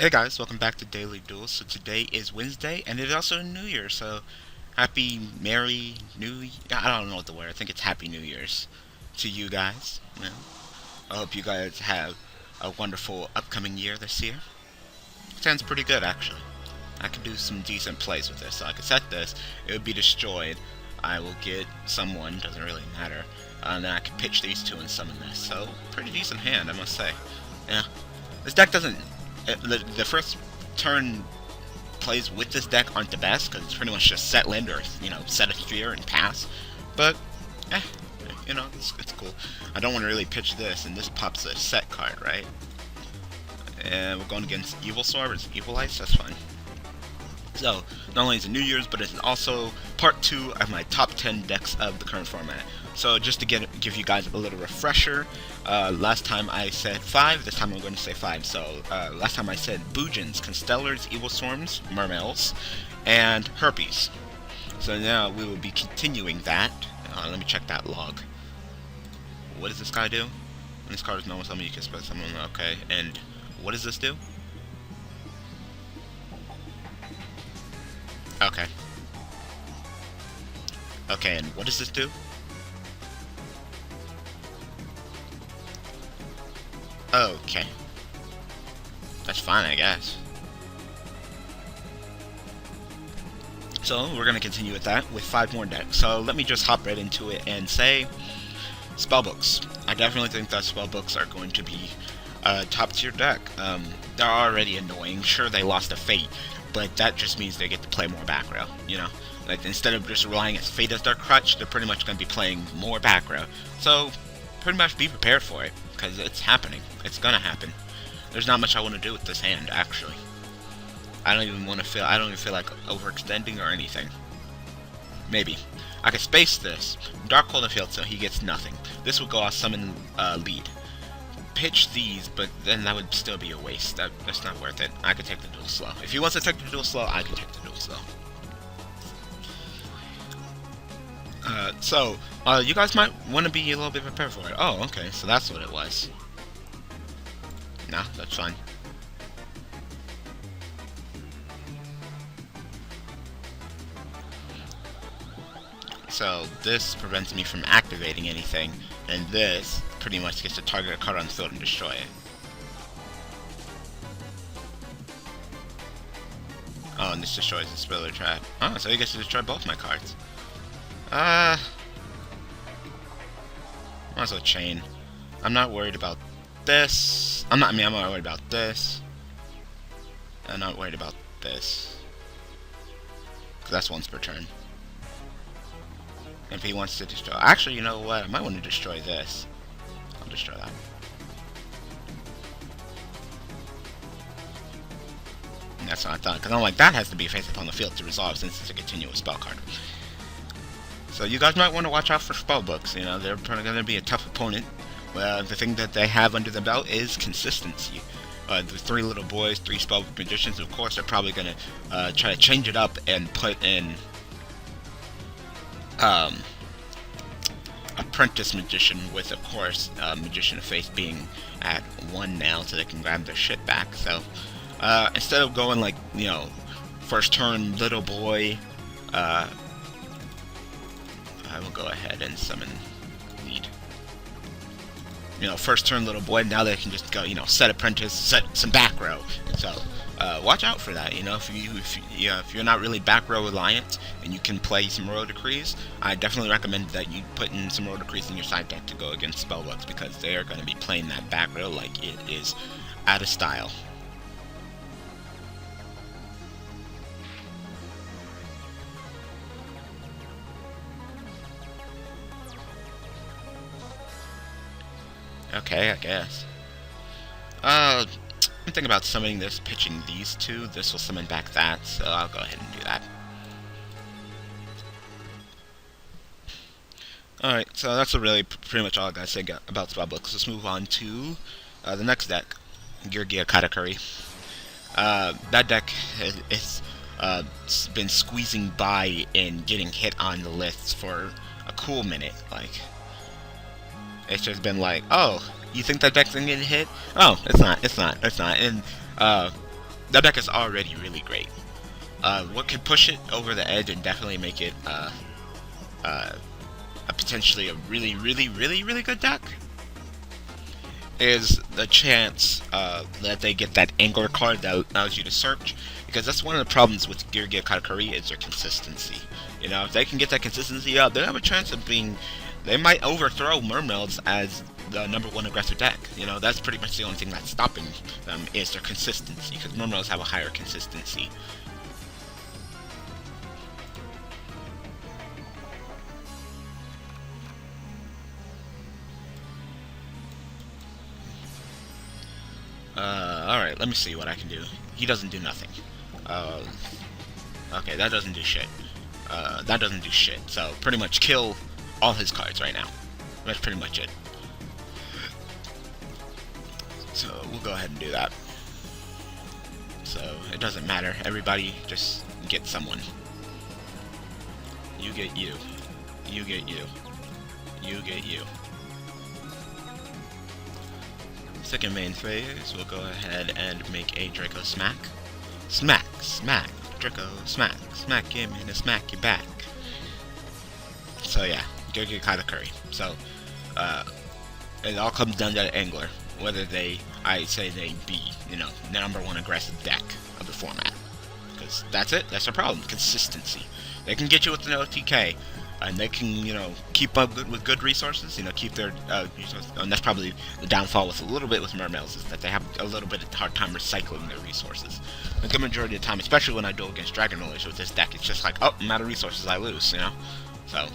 Hey guys, welcome back to Daily Duels. So today is Wednesday, and it's also New Year. So happy, merry New. I don't know what the word. I think it's Happy New Year's to you guys. I hope you guys have a wonderful upcoming year this year. Sounds pretty good actually. I can do some decent plays with this. So I can set this. It would be destroyed. I will get someone. Doesn't really matter. And then I can pitch these two and summon this. So pretty decent hand, I must say. Yeah. This deck doesn't. The first turn plays with this deck aren't the best because it's pretty much just set land or set a sphere and pass. But it's cool. I don't want to really pitch this, and this pops a set card, right? And we're going against Yubel, it's Evil Ice. That's fine. So not only is it New Year's, but it's also part 2 of my top 10 decks of the current format. So just to give you guys a little refresher, last time I said 5, this time I'm going to say 5. So last time I said Boojins, Constellars, Evil Storms, Mermails, and Herpies. So now we will be continuing that. Let me check that log. What does this guy do? When this card is normal summon, you can spell someone. Okay, and what does this do? Okay. Okay, and what does this do? Okay. That's fine, I guess. So, we're going to continue with that with 5 more decks. So, let me just hop right into it and say spellbooks. I definitely think that spellbooks are going to be a top tier deck. They're already annoying. Sure, they lost a Fate, but that just means they get to play more back row, Like, instead of just relying on Fate as their crutch, they're pretty much going to be playing more back row. So, pretty much be prepared for it, because it's happening. It's gonna happen. There's not much I want to do with this hand, actually. I don't even feel like overextending or anything. Maybe. I could space this. Dark Hold the field so he gets nothing. This would go off summon lead. Pitch these, but then that would still be a waste. That's not worth it. I could take the duel slow. If he wants to take the duel slow, I can take the duel slow. You guys might want to be a little bit prepared for it. Oh, okay, so that's what it was. Nah, that's fine. So, this prevents me from activating anything, and this pretty much gets to target a card on the field and destroy it. Oh, and this destroys the Spiller Trap. Oh, so he gets to destroy both my cards. Might as well chain. I'm not worried about this. I'm not worried about this. I'm not worried about this. Because that's once per turn. If he wants to destroy... Actually, you know what? I might want to destroy this. I'll destroy that. And that's what I thought. Because I'm like, that has to be face upon the field to resolve since it's a continuous spell card. So you guys might want to watch out for spellbooks. They're probably going to be a tough opponent. Well, the thing that they have under the belt is consistency. The 3 little boys, 3 spellbook magicians, of course, they're probably going to try to change it up and put in Apprentice Magician with, of course, Magician of Faith being at 1 now so they can grab their shit back. So, instead of going like, first turn little boy, I will go ahead and summon lead. First turn little boy, now they can just go, set Apprentice, set some back row. So, watch out for that. If you're not really back row reliant and you can play some Royal Decrees, I definitely recommend that you put in some Royal Decrees in your side deck to go against spellbooks because they are going to be playing that back row like it is out of style. Okay, I guess. I'm thinking about summoning this, pitching these 2. This will summon back that, so I'll go ahead and do that. Alright, so that's really pretty much all I gotta say about spellbooks. Let's move on to the next deck, Georgia Katakuri. That deck has been squeezing by and getting hit on the lists for a cool minute. Like, it's just been like, oh, you think that deck's gonna get hit? Oh, it's not. And that deck is already really great. What could push it over the edge and definitely make it a potentially a really, really, really, really good deck is the chance that they get that Angler card that allows you to search, because that's one of the problems with Gear Katakuri is their consistency. You know, if they can get that consistency up, they have a chance of being, they might overthrow Mermails as the #1 aggressive deck. You know, that's pretty much the only thing that's stopping them is their consistency, because Mermails have a higher consistency. Alright, let me see what I can do. He doesn't do nothing. Okay, that doesn't do shit. That doesn't do shit. So, pretty much kill all his cards right now. That's pretty much it. So, we'll go ahead and do that. So, it doesn't matter. Everybody just get someone. You get you. You get you. You get you. Second main phase, we'll go ahead and make a Draco Smack. Smack, smack, Draco Smack, smack him and a smack you back. So yeah, go get Katakuri. So, it all comes down to the Angler. Whether I say they be, you know, the #1 aggressive deck of the format. Because that's it, that's the problem, consistency. They can get you with an OTK, and they can, you know, keep up with good resources, you know, keep their, and that's probably the downfall with a little bit with Mermails, is that they have a little bit of a hard time recycling their resources. A good majority of the time, especially when I duel against Dragon Rollers with this deck, it's just like, oh, I'm out of resources, I lose, you know? So,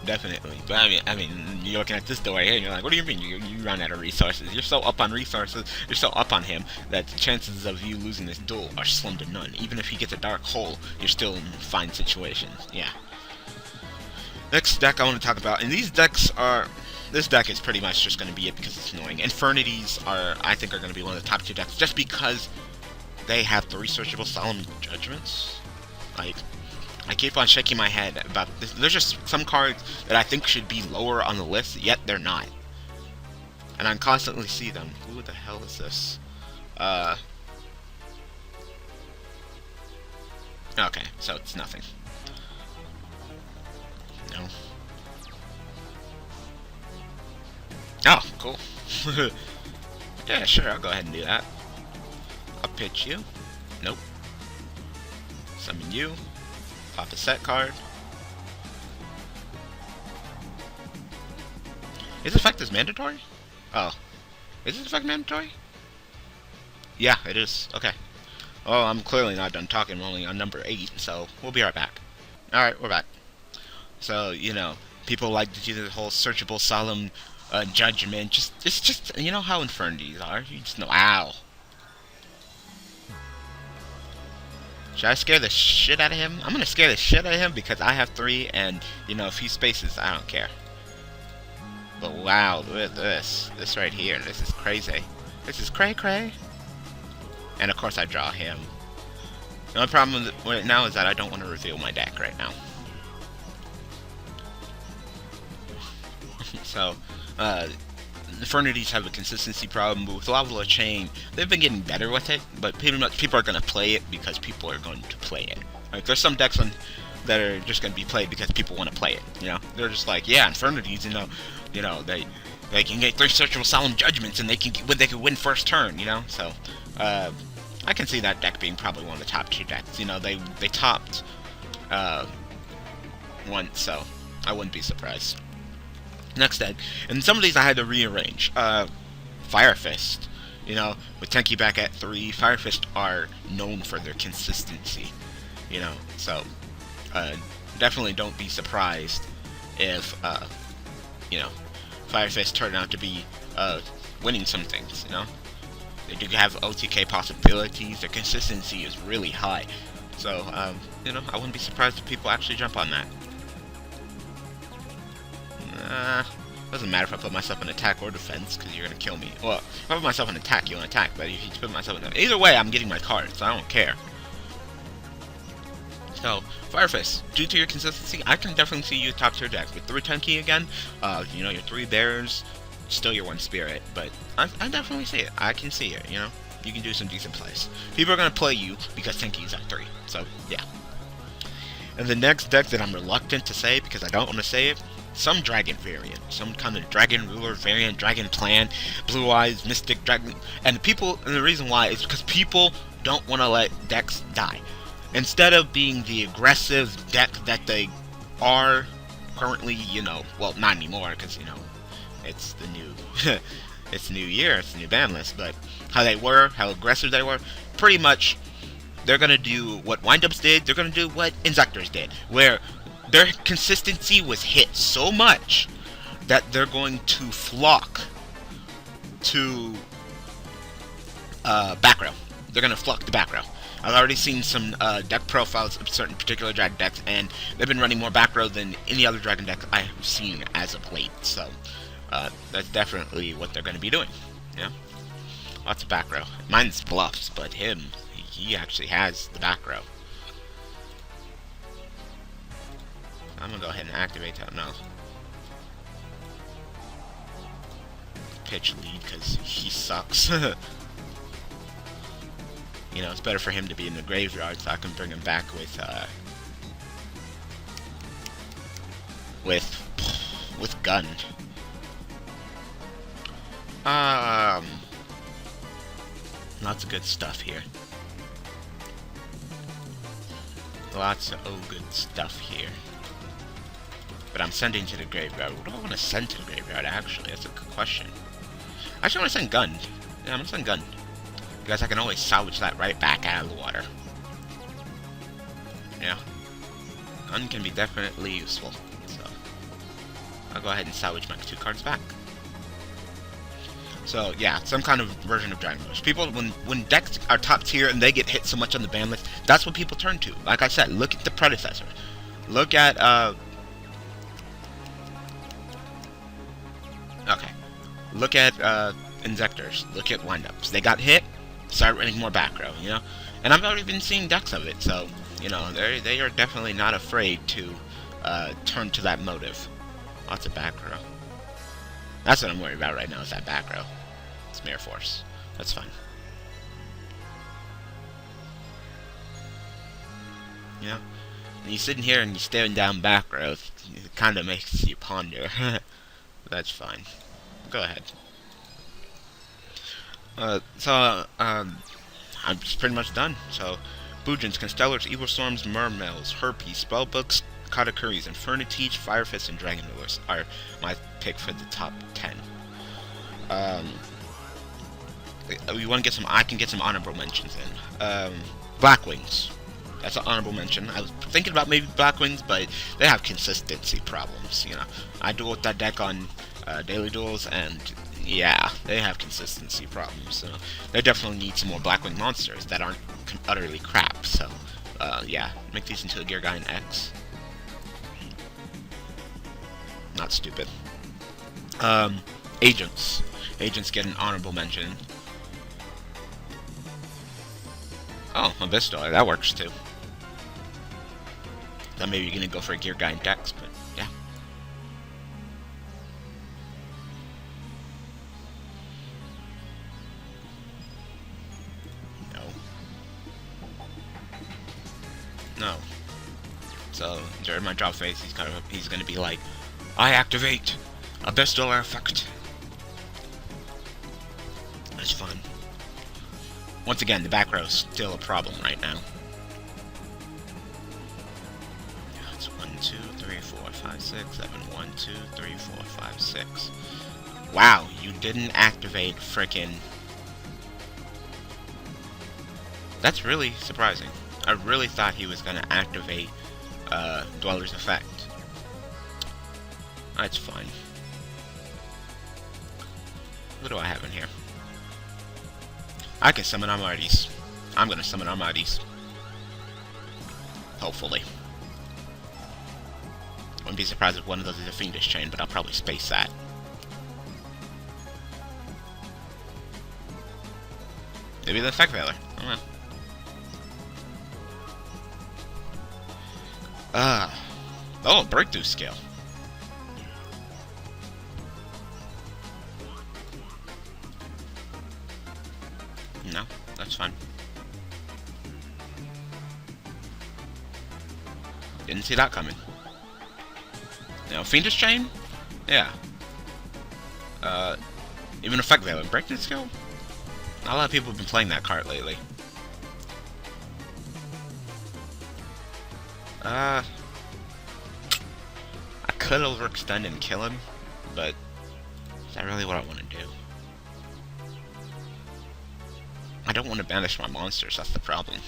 definitely. But I mean, you're looking at this door right here, and you're like, what do you mean you run out of resources? You're so up on resources, you're so up on him, that the chances of you losing this duel are slim to none. Even if he gets a Dark Hole, you're still in fine situations. Yeah. Next deck I want to talk about, and these decks are, this deck is pretty much just going to be it because it's annoying. Infernities are, I think, are going to be one of the top 2 decks, just because they have 3 searchable Solemn Judgments. Like, I keep on shaking my head about this. There's just some cards that I think should be lower on the list, yet they're not. And I constantly see them. Who the hell is this? Okay, so it's nothing. No. Oh, cool. Yeah, sure, I'll go ahead and do that. I'll pitch you. Nope. Summon you. Pop a set card. Is this effect mandatory? Oh. Is this effect mandatory? Yeah, it is. Okay. Oh, I'm clearly not done talking. I'm only on number 8, so we'll be right back. Alright, we're back. So, you know, people like to do the whole searchable solemn judgment. It's just, you know how Infernities are. You just know, ow. Should I scare the shit out of him? I'm gonna scare the shit out of him because I have 3, and, you know, if he spaces, I don't care. But wow, look at this. This right here. This is crazy. This is cray-cray. And of course I draw him. The only problem with it now is that I don't want to reveal my deck right now. So, Infernities have a consistency problem, but with Lava Chain, they've been getting better with it, but pretty much people are going to play it because people are going to play it. Like, there's some decks that are just going to be played because people want to play it, you know? They're just like, yeah, Infernities, you know, they can get 3 searchable Solemn Judgments, and they can win first turn, you know? So, I can see that deck being probably one of the top 2 decks. You know, they topped once, so I wouldn't be surprised. Next deck, and some of these I had to rearrange. Fire Fist, you know, with Tenki back at 3, Fire Fist are known for their consistency, you know, so definitely don't be surprised if, you know, Fire Fist turn out to be winning some things, you know. They do have OTK possibilities, their consistency is really high, so, you know, I wouldn't be surprised if people actually jump on that. Doesn't matter if I put myself in attack or defense, because you're gonna kill me. Well, if I put myself in attack, you'll attack, but if you put myself in... Either way, I'm getting my cards, so I don't care. So, Fire Fist, due to your consistency, I can definitely see you top tier deck. With 3 Tenki again, you know, your 3 Bears, still your 1 Spirit, but I definitely see it. I can see it, you know? You can do some decent plays. People are going to play you because Tinky's at 3. So, yeah. And the next deck that I'm reluctant to say, because I don't want to say it, some dragon variant. Some kind of dragon ruler variant, dragon plan, blue eyes, mystic dragon. And the reason why is because people don't want to let decks die. Instead of being the aggressive deck that they are currently, well, not anymore, because, it's the new, it's the new year, it's the new ban list, but how they were, how aggressive they were, pretty much, they're going to do what Windups did, they're going to do what Inzectors did, where their consistency was hit so much that they're going to flock to back row. They're going to flock to back row. I've already seen some deck profiles of certain particular dragon decks, and they've been running more back row than any other dragon deck I have seen as of late. So that's definitely what they're going to be doing. Yeah, lots of back row. Mine's bluffs, but he actually has the back row. I'm gonna go ahead and activate that. No, pitch lead because he sucks. It's better for him to be in the graveyard so I can bring him back with gun. Lots of good stuff here. Lots of good stuff here. But I'm sending to the graveyard. What do I want to send to the graveyard, actually? That's a good question. Actually, I want to send gun. Yeah, I'm going to send gun. Because I can always salvage that right back out of the water. Yeah. Gun can be definitely useful. So, I'll go ahead and salvage my 2 cards back. So, yeah, some kind of version of Dragon Rush. People, when decks are top tier and they get hit so much on the ban list, that's what people turn to. Like I said, look at the predecessor. Look at, okay. Look at, Inzectors. Look at Windups. They got hit, start running more back row, And I've already been seeing decks of it, so, they are definitely not afraid to, turn to that motive. Lots of back row. That's what I'm worried about right now, is that back row. It's Mirror Force. That's fine. When you're sitting here and you're staring down back row, it kind of makes you ponder. That's fine. Go ahead. I'm just pretty much done. So, Boojins, Constellars, Evil Storms, Mermails, Herpie, Spellbooks, Katakuris, Infernity, Firefist, and Dragon Rulers are my pick for the top 10. We want to get some. I can get some honorable mentions in. Blackwings. That's an honorable mention. I was thinking about maybe Blackwings, but they have consistency problems. I duel with that deck on Daily Duels, and yeah, they have consistency problems. So they definitely need some more Blackwing monsters that aren't utterly crap. So yeah, make these into a Gear Guy in X. Not stupid. Agents. Agents get an honorable mention. Oh, Abyssal, that works too. Then maybe you're gonna go for a Gear Guy in Dex, but yeah. No. So during my drop phase, he's gonna be like, I activate Abyssal effect. That's fun. Once again, the back row's still a problem right now. It's 1, 2, 3, 4, 5, 6, 7. 1, 2, 3, 4, 5, 6. Wow, you didn't activate frickin'. That's really surprising. I really thought he was gonna activate Dweller's effect. That's fine. What do I have in here? I can summon Armades. I'm gonna summon Armades. Hopefully. Wouldn't be surprised if one of those is a Fiendish Chain, but I'll probably space that. Maybe the Effect Veiler. I don't know. Oh, Breakthrough Scale. No. Didn't see that coming. You know, Fiendish Chain? Yeah. Even Effect Veiling. Breakthrough Skill? Not a lot of people have been playing that card lately. I could overextend and kill him, but is that really what I want to do? I don't want to banish my monsters, that's the problem.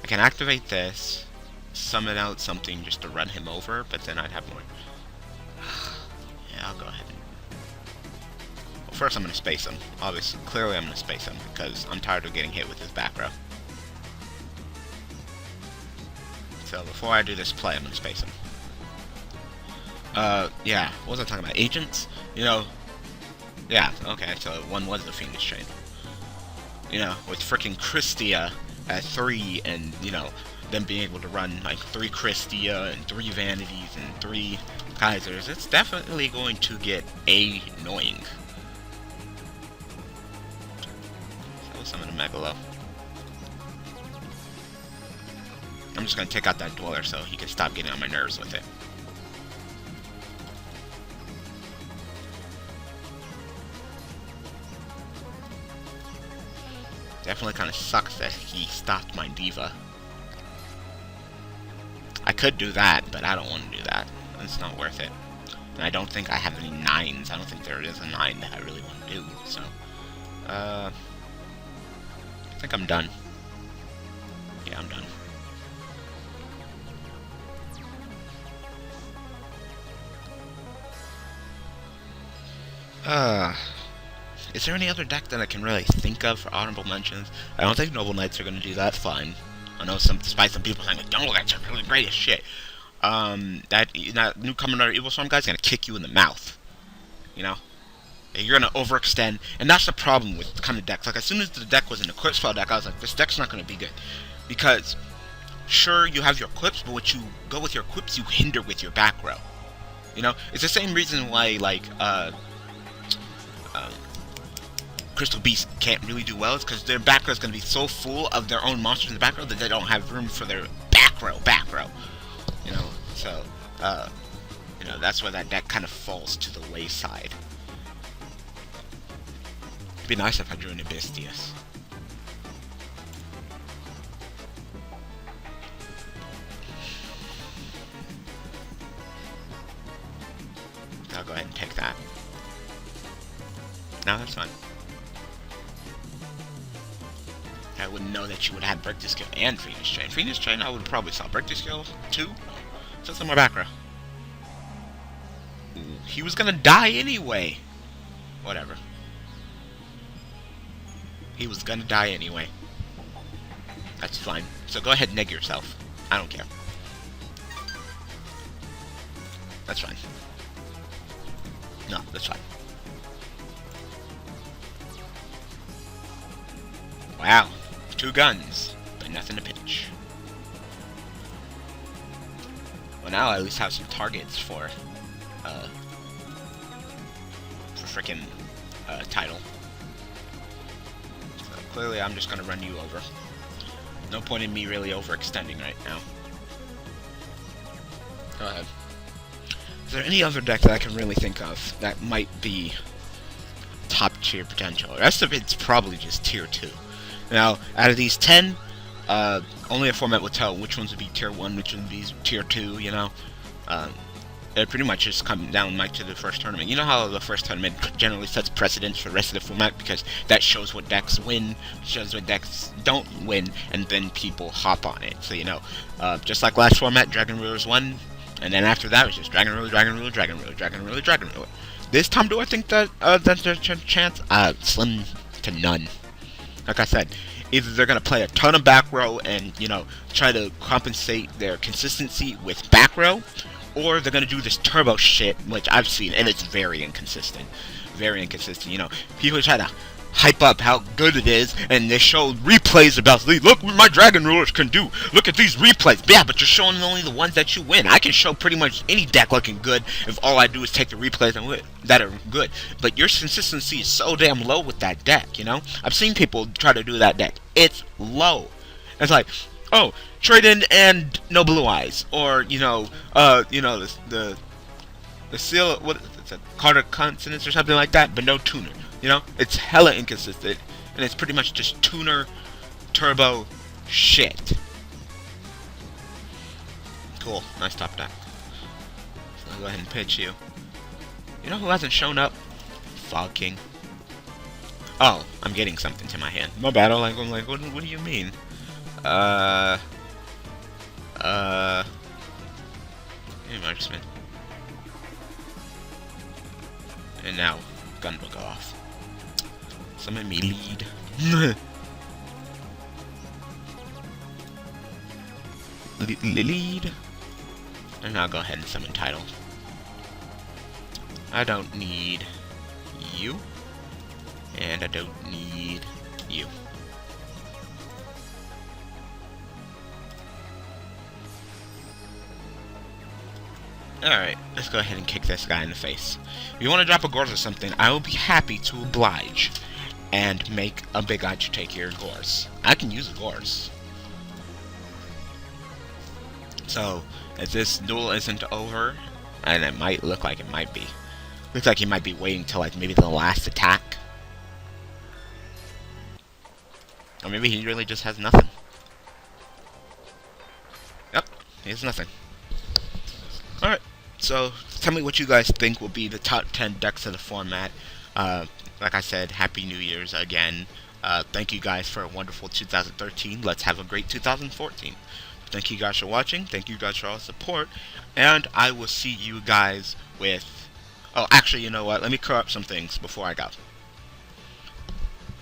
I can activate this, summon out something just to run him over, but then I'd have more. Yeah, I'll go ahead. Well, first I'm going to space him. Obviously, clearly I'm going to space him, because I'm tired of getting hit with his back row. So before I do this play, I'm going to space him. Yeah, what was I talking about? Agents? You know, yeah, okay, so one was the Fiendish Chain. You know, with freaking Christia at 3, and, you know, them being able to run, like, 3 Christia, and 3 Vanities, and 3 Kaisers, it's definitely going to get annoying. So, summon a Megalo. I'm just gonna take out that Dweller so he can stop getting on my nerves with it. Definitely kind of sucks that he stopped my Diva. I could do that, but I don't want to do that. It's not worth it. And I don't think I have any 9s. I don't think there is a 9 that I really want to do. So, I think I'm done. Yeah, I'm done. Is there any other deck that I can really think of for honorable mentions? I don't think Noble Knights are going to do that fine. I know despite some people saying, like, Noble Knights are really great as shit. That new Commander Evil Storm guy's going to kick you in the mouth. You know? You're going to overextend. And that's the problem with the kind of decks. Like, as soon as the deck was an Equip Spell deck, I was like, this deck's not going to be good. Because, sure, you have your Equips, but what you go with your Equips, you hinder with your back row. You know? It's the same reason why, like, Crystal Beast can't really do well. It's because their back row is going to be so full of their own monsters in the back row that they don't have room for their back row. You know, so, you know, that's why that deck kind of falls to the wayside. It'd be nice if I drew an Abystius. I'll go ahead and take that. No, that's fine. I wouldn't know that you would have Break the Skill and Fiendish Chain. Fiendish Chain, I would probably saw Break the Skill 2. Just in my back row. He was gonna die anyway. Whatever. He was gonna die anyway. That's fine. So go ahead and neg yourself. I don't care. That's fine. No, that's fine. Wow. 2 guns, but nothing to pitch. Well, now I at least have some targets for frickin' title. So clearly I'm just gonna run you over. No point in me really overextending right now. Go ahead. Is there any other deck that I can really think of that might be top tier potential? The rest of it's probably just tier 2. Now, out of these 10, only a format will tell which ones would be tier 1, which would be tier 2, you know? It pretty much just come down like to the first tournament. You know how the first tournament generally sets precedence for the rest of the format, because that shows what decks win, shows what decks don't win, and then people hop on it. So, you know, just like last format, Dragon Rulers won, and then after that, it was just Dragon Ruler, Dragon Ruler, Dragon Ruler, Dragon Ruler, Dragon Ruler. This time, do I think that that's their chance? Slim to none. Like I said, either they're going to play a ton of back row and, you know, try to compensate their consistency with back row, or they're going to do this turbo shit, which I've seen, and it's very inconsistent. Very inconsistent, you know. People try to hype up how good it is, and they show replays about, look what my Dragon Rulers can do. Look at these replays. Yeah, but you're showing only the ones that you win. I can show pretty much any deck looking good if all I do is take the replays and win that are good. But your consistency is so damn low with that deck, you know? I've seen people try to do that deck. It's low. It's like, Oh, Trade-in and no blue eyes, or the seal, what it's a Carter consonants or something like that, but no tuner. It's hella inconsistent, and it's pretty much just tuner turbo shit. Cool, nice top deck. So I'll go ahead and pitch you. You know who hasn't shown up? Fog King. Oh, I'm getting something to my hand. My bad. I'm like, what do you mean? Hey, marksman. And now, gun will go off. Summon me lead. Lead. And I'll go ahead and summon title. I don't need you. And I don't need you. Alright, let's go ahead and kick this guy in the face. If you want to drop a Gorse or something, I will be happy to oblige and make a big eye to take your Gorse. I can use a Gorse. So, if this duel isn't over, and it might look like it might be. Looks like he might be waiting till like maybe the last attack. Or maybe he really just has nothing. Yep, he has nothing. Alright, so tell me what you guys think will be the top 10 decks of the format. Like I said, Happy New Year's again. Thank you guys for a wonderful 2013. Let's have a great 2014. Thank you guys for watching. Thank you guys for all the support. And I will see you guys with... Oh, actually, you know what? Let me clear up some things before I go.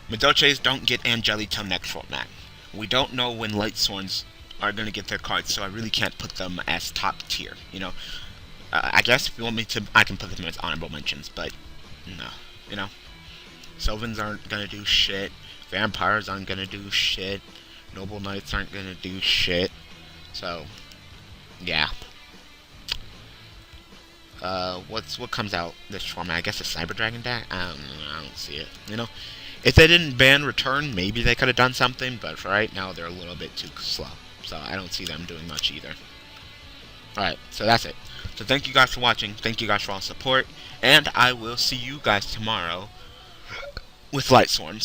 Madolches don't get Angeli till next format. We don't know when Lightsworns are going to get their cards, so I really can't put them as top tier, I guess if you want me to, I can put them as honorable mentions, but no, Sylvans aren't going to do shit, Vampires aren't going to do shit, Noble Knights aren't going to do shit, so, yeah. What comes out this format? I guess a Cyber Dragon deck? I don't see it, If they didn't ban Return, maybe they could have done something, but for right now, they're a little bit too slow. So I don't see them doing much either. Alright, so that's it. So thank you guys for watching. Thank you guys for all the support. And I will see you guys tomorrow with Lightsworns.